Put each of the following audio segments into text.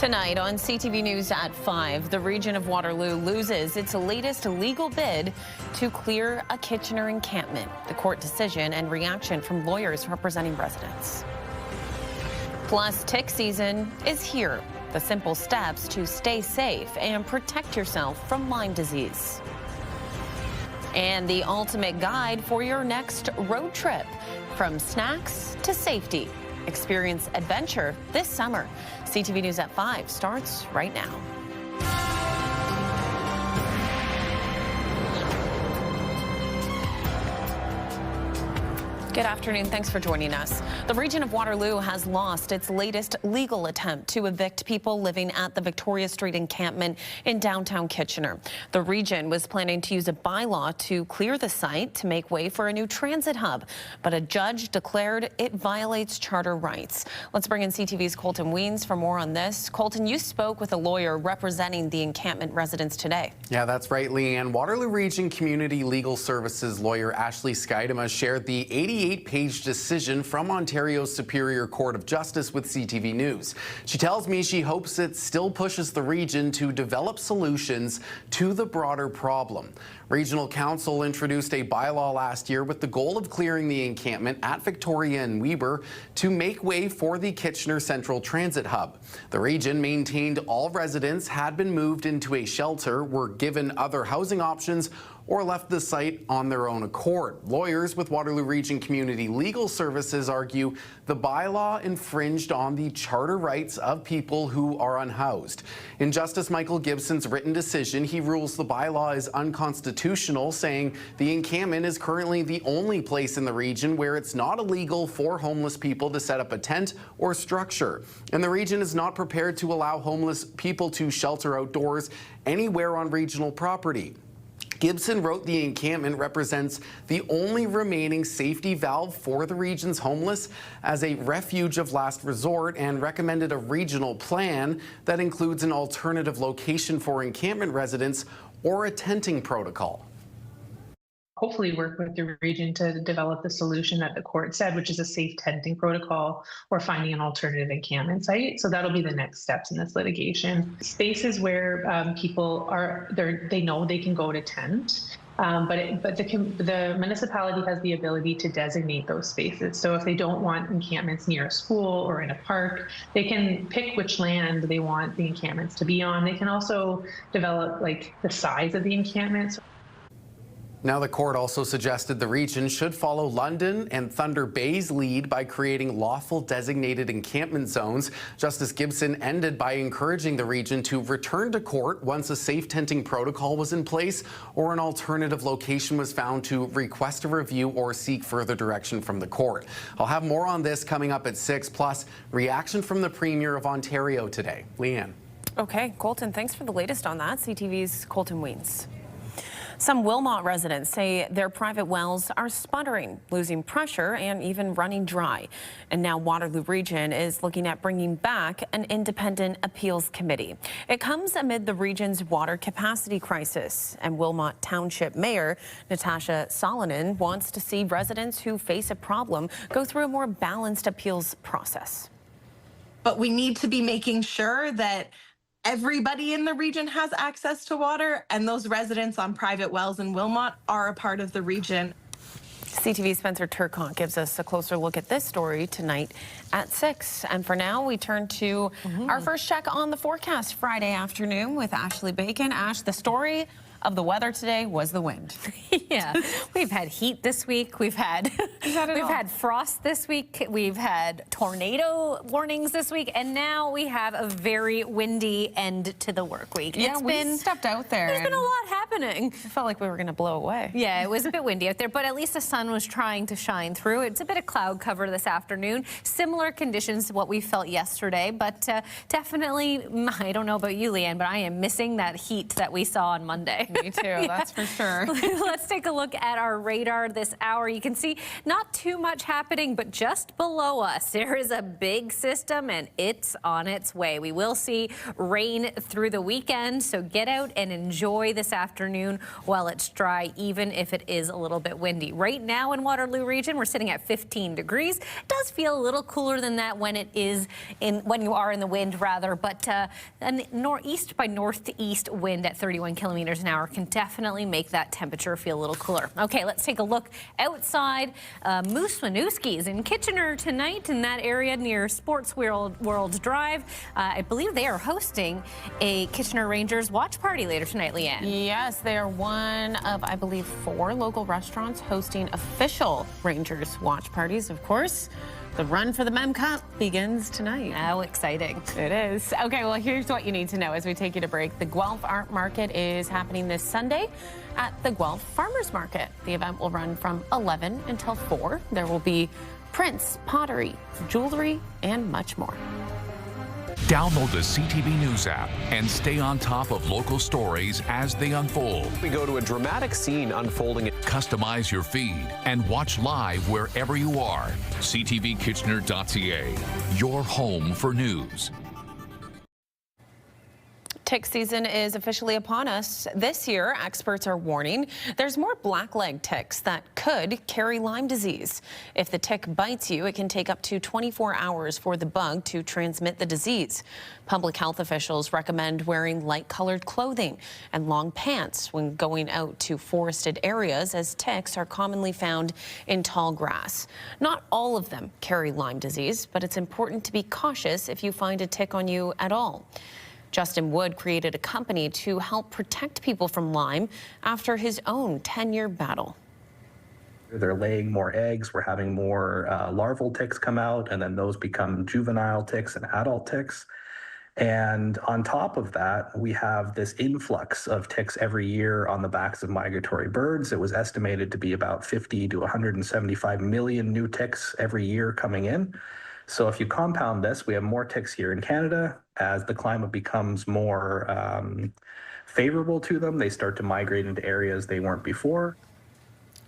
Tonight on CTV News at 5, the region of Waterloo loses its latest legal bid to clear a Kitchener encampment. The court decision and reaction from lawyers representing residents. Plus, tick season is here. The simple steps to stay safe and protect yourself from Lyme disease. And the ultimate guide for your next road trip, from snacks to safety. Experience adventure this summer. CTV News at 5 starts right now. Good afternoon. Thanks for joining us. The region of Waterloo has lost its latest legal attempt to evict people living at the Victoria Street encampment in downtown Kitchener. The region was planning to use a bylaw to clear the site to make way for a new transit hub, but a judge declared it violates charter rights. Let's bring in CTV's Colton Weens for more on this. Colton, you spoke with a lawyer representing the encampment residents today. Yeah, that's right, Leanne. Waterloo Region Community Legal Services lawyer Ashley Skydema shared the 88-page decision from Ontario's Superior Court of Justice with CTV News. She tells me she hopes it still pushes the region to develop solutions to the broader problem. Regional Council introduced a bylaw last year with the goal of clearing the encampment at Victoria and Weber to make way for the Kitchener Central Transit Hub. The region maintained all residents had been moved into a shelter, were given other housing options, or left the site on their own accord. Lawyers with Waterloo Region Community Legal Services argue the bylaw infringed on the charter rights of people who are unhoused. In Justice Michael Gibson's written decision, he rules the bylaw is unconstitutional, saying the encampment is currently the only place in the region where it's not illegal for homeless people to set up a tent or structure. And the region is not prepared to allow homeless people to shelter outdoors anywhere on regional property. Gibson wrote the encampment represents the only remaining safety valve for the region's homeless as a refuge of last resort, and recommended a regional plan that includes an alternative location for encampment residents or a tenting protocol. Hopefully work with the region to develop the solution that the court said, which is a safe tenting protocol or finding an alternative encampment site. So that'll be the next steps in this litigation. Spaces where people are, they know they can go to tent, but the municipality has the ability to designate those spaces. So if they don't want encampments near a school or in a park, they can pick which land they want the encampments to be on. They can also develop like the size of the encampments. Now, the court also suggested the region should follow London and Thunder Bay's lead by creating lawful designated encampment zones. Justice Gibson ended by encouraging the region to return to court once a safe tenting protocol was in place or an alternative location was found to request a review or seek further direction from the court. I'll have more on this coming up at 6, plus reaction from the Premier of Ontario today. Leanne. Okay, Colton, thanks for the latest on that. CTV's Colton Weens. Some Wilmot residents say their private wells are sputtering, losing pressure, and even running dry. And now Waterloo Region is looking at bringing back an independent appeals committee. It comes amid the region's water capacity crisis, and Wilmot Township Mayor Natasha Salonen wants to see residents who face a problem go through a more balanced appeals process. But we need to be making sure that everybody in the region has access to water, and those residents on private wells in Wilmot are a part of the region. CTV's Spencer Turcotte gives us a closer look at this story tonight at 6. And for now, we turn to our first check on the forecast Friday afternoon with Ashley Bacon. Ash, the story of the weather today was the wind. Yeah, we've had heat this week. We've had frost this week. We've had tornado warnings this week, and now we have a very windy end to the work week. Yeah, we stepped out there. There's been a lot happening. It felt like we were going to blow away. Yeah, it was a bit windy out there, but at least the sun was trying to shine through. It's a bit of cloud cover this afternoon. Similar conditions to what we felt yesterday, but definitely, I don't know about you, Leanne, but I am missing that heat that we saw on Monday. Me too, that's for sure. Let's take a look at our radar this hour. You can see not too much happening, but just below us, there is a big system and it's on its way. We will see rain through the weekend, so get out and enjoy this afternoon while it's dry, even if it is a little bit windy. Right now in Waterloo region, we're sitting at 15 degrees. It does feel a little cooler than that when when you are in the wind, rather, but a northeast by northeast wind at 31 kilometers an hour can definitely make that temperature feel a little cooler. Okay, let's take a look outside. Moose Winooski's in Kitchener tonight in that area near Sports World Drive. I believe they are hosting a Kitchener Rangers watch party later tonight, Leanne. Yes, they are one of, I believe, 4 local restaurants hosting official Rangers watch parties, of course. The run for the Mem Cup begins tonight. How exciting. It is. Okay, well, here's what you need to know as we take you to break. The Guelph Art Market is happening this Sunday at the Guelph Farmers Market. The event will run from 11 until 4. There will be prints, pottery, jewelry, and much more. Download the CTV News app and stay on top of local stories as they unfold. We go to a dramatic scene unfolding. Customize your feed and watch live wherever you are. CTVKitchener.ca, your home for news. Tick season is officially upon us. This year, experts are warning there's more blackleg ticks that could carry Lyme disease. If the tick bites you, it can take up to 24 hours for the bug to transmit the disease. Public health officials recommend wearing light-colored clothing and long pants when going out to forested areas, as ticks are commonly found in tall grass. Not all of them carry Lyme disease, but it's important to be cautious if you find a tick on you at all. Justin Wood created a company to help protect people from Lyme after his own 10-year battle. They're laying more eggs. We're having more larval ticks come out, and then those become juvenile ticks and adult ticks. And on top of that, we have this influx of ticks every year on the backs of migratory birds. It was estimated to be about 50 to 175 million new ticks every year coming in. So if you compound this, we have more ticks here in Canada. As the climate becomes more favorable to them, they start to migrate into areas they weren't before.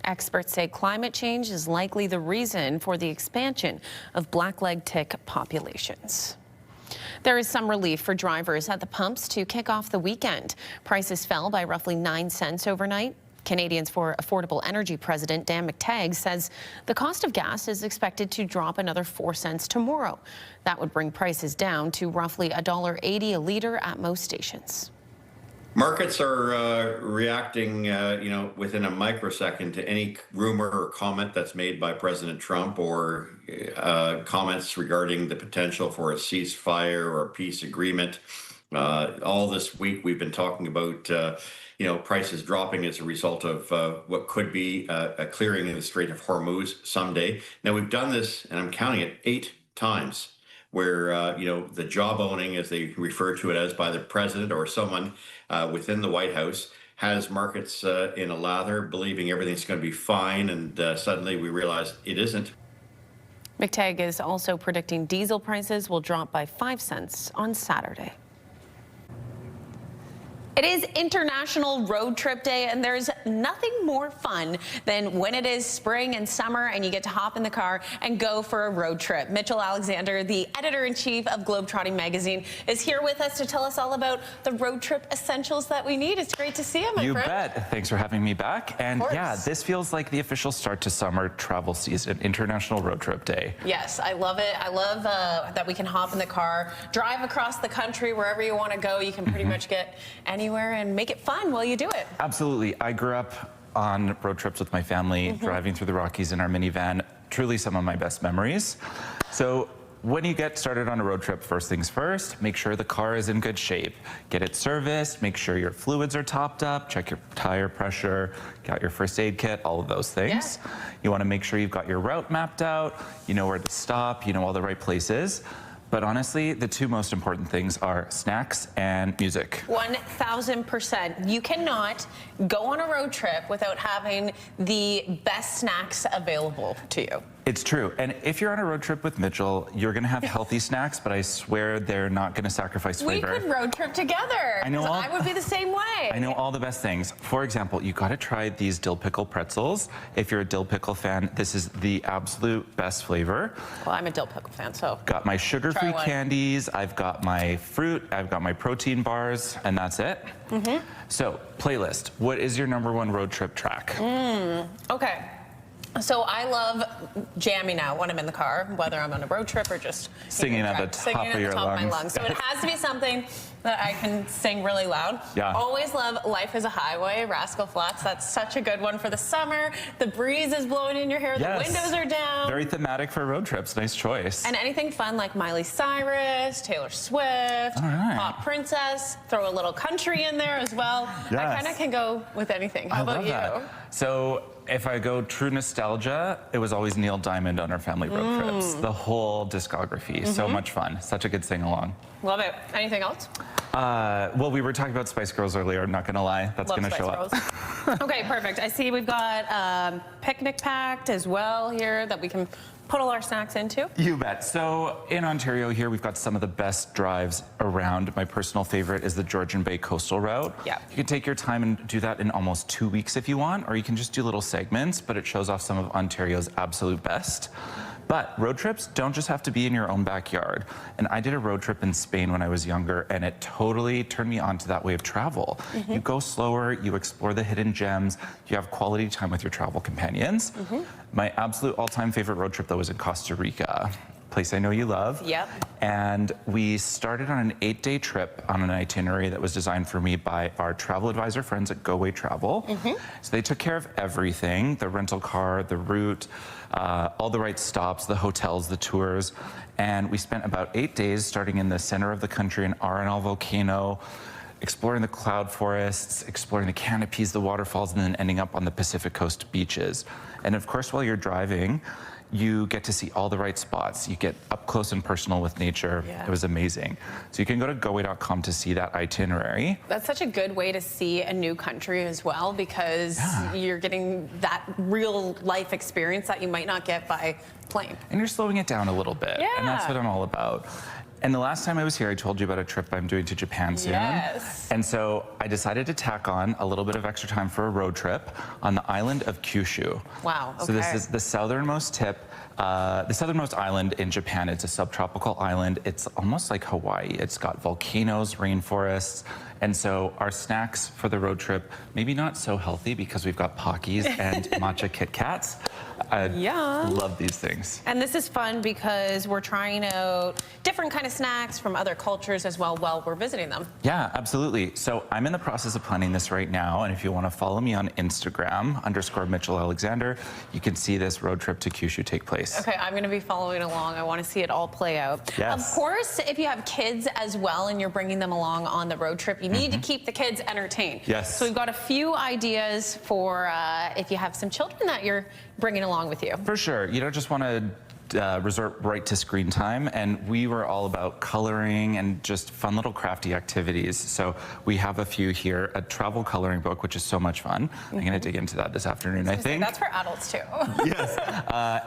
Experts say climate change is likely the reason for the expansion of blackleg tick populations. There is some relief for drivers at the pumps to kick off the weekend. Prices fell by roughly 9 cents overnight. Canadians for Affordable Energy President Dan McTagg says the cost of gas is expected to drop another 4 cents tomorrow. That would bring prices down to roughly $1.80 a litre at most stations. Markets are reacting, within a microsecond to any rumor or comment that's made by President Trump, or comments regarding the potential for a ceasefire or a peace agreement. All this week we've been talking about prices dropping as a result of what could be a clearing in the Strait of Hormuz someday. Now, we've done this, and I'm counting it, 8 times, where the job owning, as they refer to it as by the president or someone within the White House, has markets in a lather, believing everything's going to be fine, and suddenly we realize it isn't. McTagg is also predicting diesel prices will drop by 5 cents on Saturday. It is International Road Trip Day, and there's nothing more fun than when it is spring and summer and you get to hop in the car and go for a road trip. Mitchell Alexander, the editor-in-chief of Globetrotting Magazine, is here with us to tell us all about the road trip essentials that we need. It's great to see you, my friend. You bet. Thanks for having me back. And yeah, this feels like the official start to summer travel season, International Road Trip Day. Yes, I love it. I love that we can hop in the car, drive across the country wherever you want to go. You can pretty much get anywhere and make it fun while you do it. Absolutely. I grew up on road trips with my family, driving through the Rockies in our minivan. Truly some of my best memories. So when you get started on a road trip, first things first, make sure the car is in good shape. Get it serviced, make sure your fluids are topped up, check your tire pressure, got your first aid kit, all of those things. Yeah. You want to make sure you've got your route mapped out, you know where to stop, you know all the right places. But honestly, the 2 most important things are snacks and music. 1000%. You cannot go on a road trip without having the best snacks available to you. It's true. And if you're on a road trip with Mitchell, you're going to have healthy snacks, but I swear they're not going to sacrifice flavor. We could road trip together. I know. I would be the same way. I know all the best things. For example, you got to try these dill pickle pretzels. If you're a dill pickle fan, this is the absolute best flavor. Well, I'm a dill pickle fan, so. Got my sugar-free candies. I've got my fruit. I've got my protein bars, and that's it. So, playlist. What is your #1 road trip track? Okay. So I love jamming out when I'm in the car, whether I'm on a road trip or just singing at the top of your lungs. So it has to be something that I can sing really loud. Yeah. Always love Life is a Highway, Rascal Flatts. That's such a good one for the summer. The breeze is blowing in your hair. Yes. The windows are down. Very thematic for road trips. Nice choice. And anything fun like Miley Cyrus, Taylor Swift, Pop Princess. Throw a little country in there as well. Yes. I kind of can go with anything. How about you? That. So if I go true nostalgia, it was always Neil Diamond on our family road trips. The whole discography. So much fun. Such a good sing-along. Love it. Anything else? Well, we were talking about Spice Girls earlier, not gonna lie. That's Love gonna Spice show up. Okay, perfect. I see we've got picnic packed as well here that we can put all our snacks into. You bet. So in Ontario here, we've got some of the best drives around. My personal favorite is the Georgian Bay Coastal Route. Yeah. You can take your time and do that in almost 2 weeks if you want, or you can just do little segments, but it shows off some of Ontario's absolute best. But road trips don't just have to be in your own backyard. And I did a road trip in Spain when I was younger, and it totally turned me on to that way of travel. You go slower, you explore the hidden gems, you have quality time with your travel companions. My absolute all-time favorite road trip, though, was in Costa Rica. Place I know you love. Yep. And we started on an 8-day trip on an itinerary that was designed for me by our travel advisor friends at Go Way Travel. So they took care of everything, the rental car, the route, all the right stops, the hotels, the tours. And we spent about 8 days starting in the center of the country in Arenal Volcano, exploring the cloud forests, exploring the canopies, the waterfalls, and then ending up on the Pacific Coast beaches. And of course, while you're driving, you get to see all the right spots. You get up close and personal with nature. Yeah. It was amazing. So you can go to goway.com to see that itinerary. That's such a good way to see a new country as well, because you're getting that real life experience that you might not get by plane. And you're slowing it down a little bit. Yeah. And that's what I'm all about. And the last time I was here, I told you about a trip I'm doing to Japan soon. Yes. And so I decided to tack on a little bit of extra time for a road trip on the island of Kyushu. Wow, okay. So this is the southernmost island in Japan. It's a subtropical island. It's almost like Hawaii. It's got volcanoes, rainforests. And so our snacks for the road trip, maybe not so healthy because we've got Pockies and matcha Kit Kats. I love these things. And this is fun because we're trying out different kind of snacks from other cultures as well while we're visiting them. Yeah, absolutely. So I'm in the process of planning this right now. And if you want to follow me on Instagram, _Mitchell Alexander, you can see this road trip to Kyushu take place. Okay, I'm going to be following along. I want to see it all play out. Yes. Of course, if you have kids as well and you're bringing them along on the road trip, you need to keep the kids entertained. Yes. So we've got a few ideas for if you have some children that you're bringing along with you. For sure. You don't just want to resort right to screen time, and we were all about coloring and just fun little crafty activities. So we have a few here, a travel coloring book, which is so much fun. I'm going to dig into that this afternoon, I think. That's for adults too. Yes.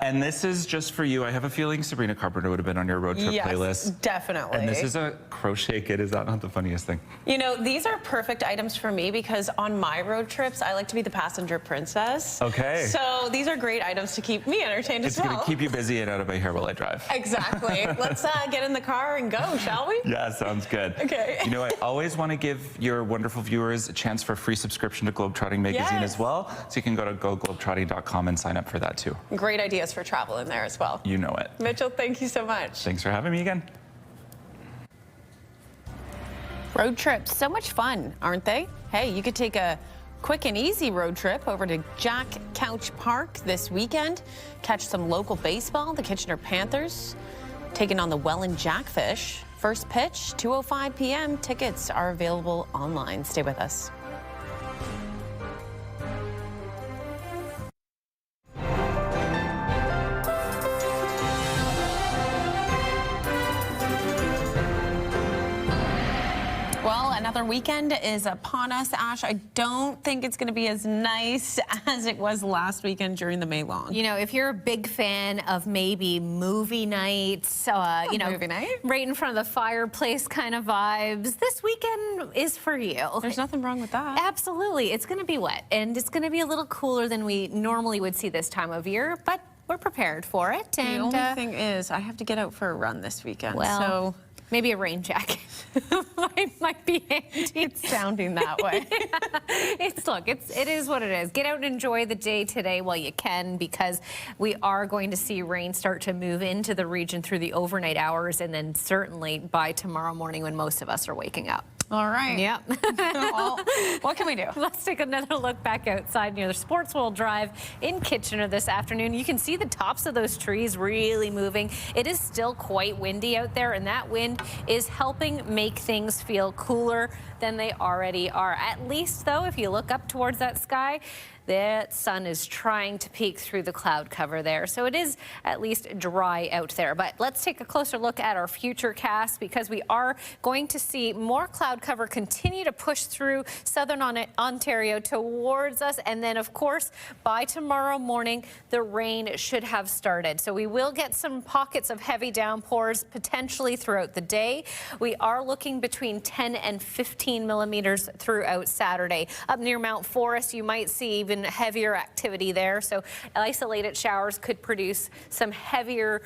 And this is just for you. I have a feeling Sabrina Carpenter would have been on your road trip playlist. Yes, definitely. And this is a crochet kit. Is that not the funniest thing? You know, these are perfect items for me because on my road trips, I like to be the passenger princess. Okay. So these are great items to keep me entertained as well. It's going to keep you busy and out of my hair while I drive. Exactly. Let's get in the car and go, shall we? Yeah, sounds good. Okay. You know, I always want to give your wonderful viewers a chance for a free subscription to Globetrotting magazine as well. So you can go to goglobetrotting.com and sign up for that too. Great ideas for travel in there as well. You know it. Mitchell, thank you so much. Thanks for having me again. Road trips, so much fun, aren't they? Hey, you could take a quick and easy road trip over to Jack Couch Park this weekend. Catch some local baseball, the Kitchener Panthers taking on the Welland Jackfish. First pitch, 2:05 p.m. Tickets are available online. Stay with us. Well, another weekend is upon us, Ash. I don't think it's going to be as nice as it was last weekend during the May long. You know, if you're a big fan of maybe movie nights, you know, movie night? right in front of the fireplace kind of vibes, this weekend is for you. There's nothing wrong with that. Absolutely. It's going to be wet, and it's going to be a little cooler than we normally would see this time of year, but we're prepared for it. The And only thing is, I have to get out for a run this weekend. well, so maybe a rain jacket might be handy. it's sounding that way. It is what it is. Get out and enjoy the day today while you can, because we are going to see rain start to move into the region through the overnight hours, and then certainly by tomorrow morning when most of us are waking up. All right. Yep. Well, what can we do? Let's take another look back outside near the Sports World Drive in Kitchener this afternoon. You can see the tops of those trees really moving. It is still quite windy out there, and that wind is helping make things feel cooler than they already are. At least, though, if you look up towards that sky, the sun is trying to peek through the cloud cover there. So it is at least dry out there. But let's take a closer look at our future cast, because we are going to see more cloud cover continue to push through southern Ontario towards us. And then, of course, by tomorrow morning, the rain should have started. So we will get some pockets of heavy downpours potentially throughout the day. We are looking between 10 and 15 millimeters throughout Saturday. Up near Mount Forest, you might see even heavier activity there. So isolated showers could produce some heavier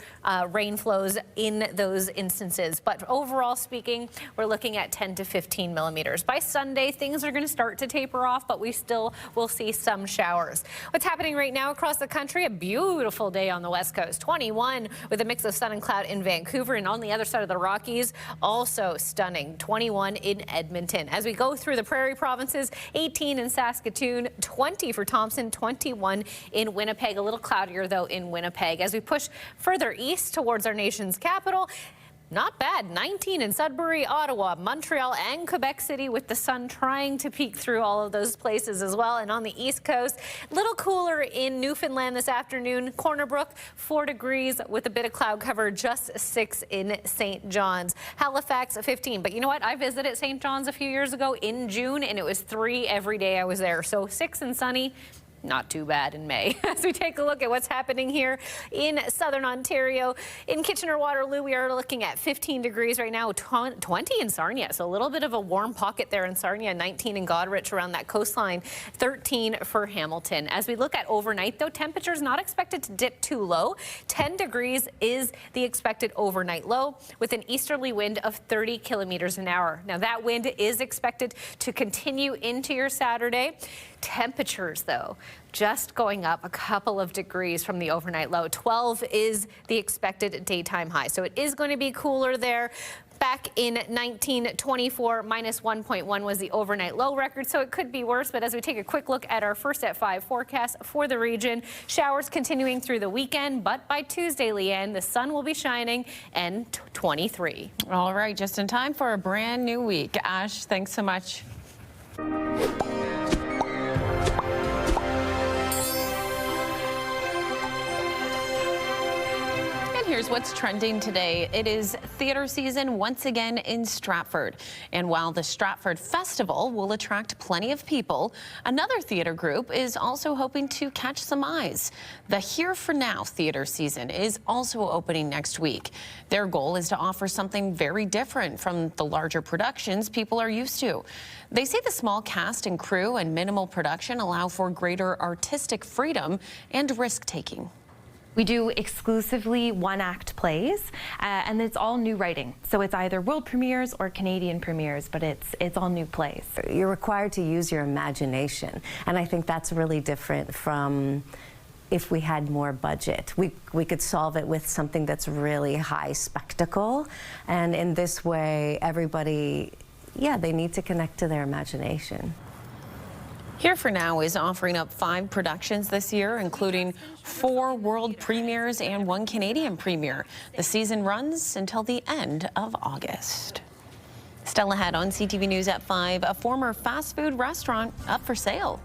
rain flows in those instances. But overall speaking, we're looking at 10 to 15 millimeters. By Sunday, things are going to start to taper off, but we still will see some showers. What's happening right now across the country? A beautiful day on the West Coast. 21 with a mix of sun and cloud in Vancouver, and on the other side of the Rockies, also stunning. 21 in Edmonton. As we go through the prairie provinces, 18 in Saskatoon, 20 for Thompson, 21 in Winnipeg. A little cloudier, though, in Winnipeg. As we push further east towards our nation's capital, not bad. 19 in Sudbury, Ottawa, Montreal, and Quebec City, with the sun trying to peek through all of those places as well. And on the East Coast, a little cooler in Newfoundland this afternoon. Corner Brook, 4 degrees with a bit of cloud cover, just 6 in St. John's. Halifax, 15. But you know what? I visited St. John's a few years ago in June, and it was 3 every day I was there. So 6 and sunny. Not too bad in May. As we take a look at what's happening here in southern Ontario, in Kitchener-Waterloo, we are looking at 15 degrees right now, 20 in Sarnia. So a little bit of a warm pocket there in Sarnia, 19 in Goderich around that coastline, 13 for Hamilton. As we look at overnight, though, temperatures not expected to dip too low. 10 degrees is the expected overnight low, with an easterly wind of 30 kilometers an hour. Now, that wind is expected to continue into your Saturday. Temperatures, though, just going up a couple of degrees from the overnight low. 12 is the expected daytime high. So it is going to be cooler there. Back in 1924, minus 1.1 was the overnight low record, so it could be worse. But as we take a quick look at our first at 5 forecast for the region, showers continuing through the weekend, but by Tuesday, Leanne, the sun will be shining and 23. All right, just in time for a brand new week. Ash, thanks so much. Here's what's trending today. It is theater season once again in Stratford. And while the Stratford Festival will attract plenty of people, another theater group is also hoping to catch some eyes. The Here for Now theater season is also opening next week. Their goal is to offer something very different from the larger productions people are used to. They say the small cast and crew and minimal production allow for greater artistic freedom and risk-taking. We do exclusively one-act plays, and it's all new writing. So it's either world premieres or Canadian premieres, but it's all new plays. You're required to use your imagination, and I think that's really different from if we had more budget. We could solve it with something that's really high spectacle, and in this way, everybody, they need to connect to their imagination. Here for Now is offering up 5 productions this year, including 4 world premieres and 1 Canadian premiere. The season runs until the end of August. Still ahead on CTV News at 5, a former fast food restaurant up for sale.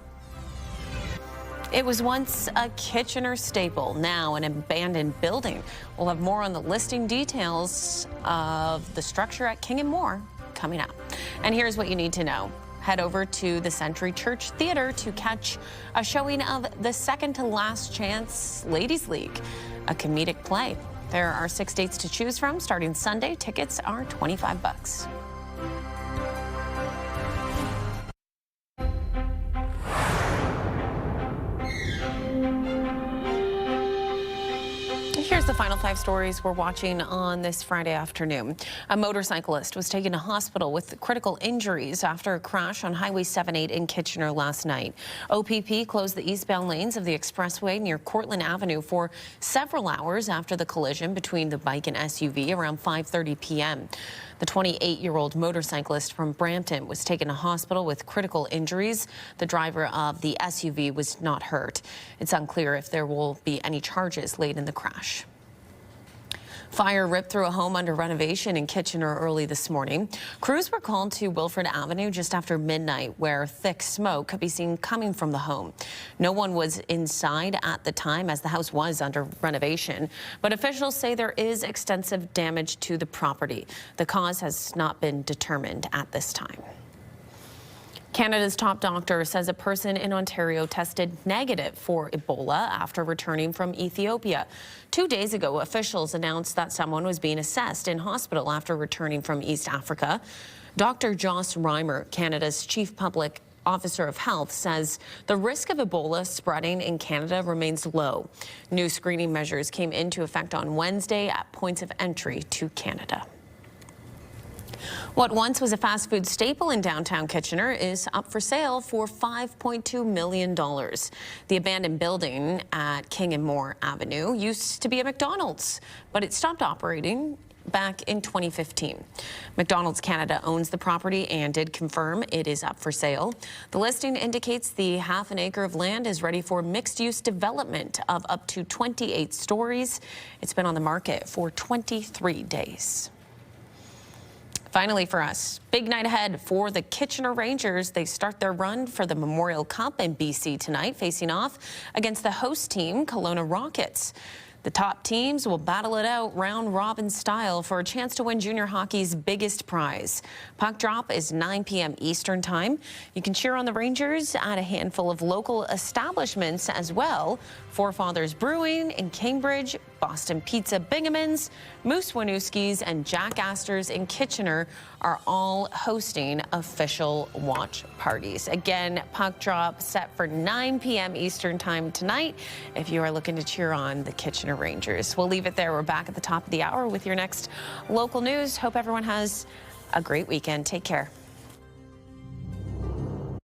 It was once a Kitchener staple, now an abandoned building. We'll have more on the listing details of the structure at King & More coming up. And here's what you need to know. Head over to the Century Church Theater to catch a showing of The Second to Last Chance Ladies League, a comedic play. There are 6 dates to choose from. Starting Sunday, tickets are $25. Here's the final 5 stories we're watching on this Friday afternoon. A motorcyclist was taken to hospital with critical injuries after a crash on Highway 78 in Kitchener last night. OPP closed the eastbound lanes of the expressway near Cortland Avenue for several hours after the collision between the bike and SUV around 5:30 p.m. The 28-year-old motorcyclist from Brampton was taken to hospital with critical injuries. The driver of the SUV was not hurt. It's unclear if there will be any charges laid in the crash. Fire ripped through a home under renovation in Kitchener early this morning. Crews were called to Wilfrid Avenue just after midnight, where thick smoke could be seen coming from the home. No one was inside at the time, as the house was under renovation, but officials say there is extensive damage to the property. The cause has not been determined at this time. Canada's top doctor says a person in Ontario tested negative for Ebola after returning from Ethiopia. 2 days ago, officials announced that someone was being assessed in hospital after returning from East Africa. Dr. Joss Reimer, Canada's Chief Public Officer of Health, says the risk of Ebola spreading in Canada remains low. New screening measures came into effect on Wednesday at points of entry to Canada. What once was a fast food staple in downtown Kitchener is up for sale for $5.2 million. The abandoned building at King and Moore Avenue used to be a McDonald's, but it stopped operating back in 2015. McDonald's Canada owns the property and did confirm it is up for sale. The listing indicates the half an acre of land is ready for mixed-use development of up to 28 stories. It's been on the market for 23 days. Finally for us, big night ahead for the Kitchener Rangers. They start their run for the Memorial Cup in BC tonight, facing off against the host team, Kelowna Rockets. The top teams will battle it out round-robin style for a chance to win junior hockey's biggest prize. Puck drop is 9 p.m. Eastern Time. You can cheer on the Rangers at a handful of local establishments as well. Forefathers Brewing in Cambridge, Boston Pizza Bingamans, Moose Winooski's, and Jack Astor's in Kitchener are all hosting official watch parties. Again, puck drop set for 9 p.m. Eastern Time tonight if you are looking to cheer on the Kitchener Rangers. We'll leave it there. We're back at the top of the hour with your next local news. Hope everyone has a great weekend. Take care.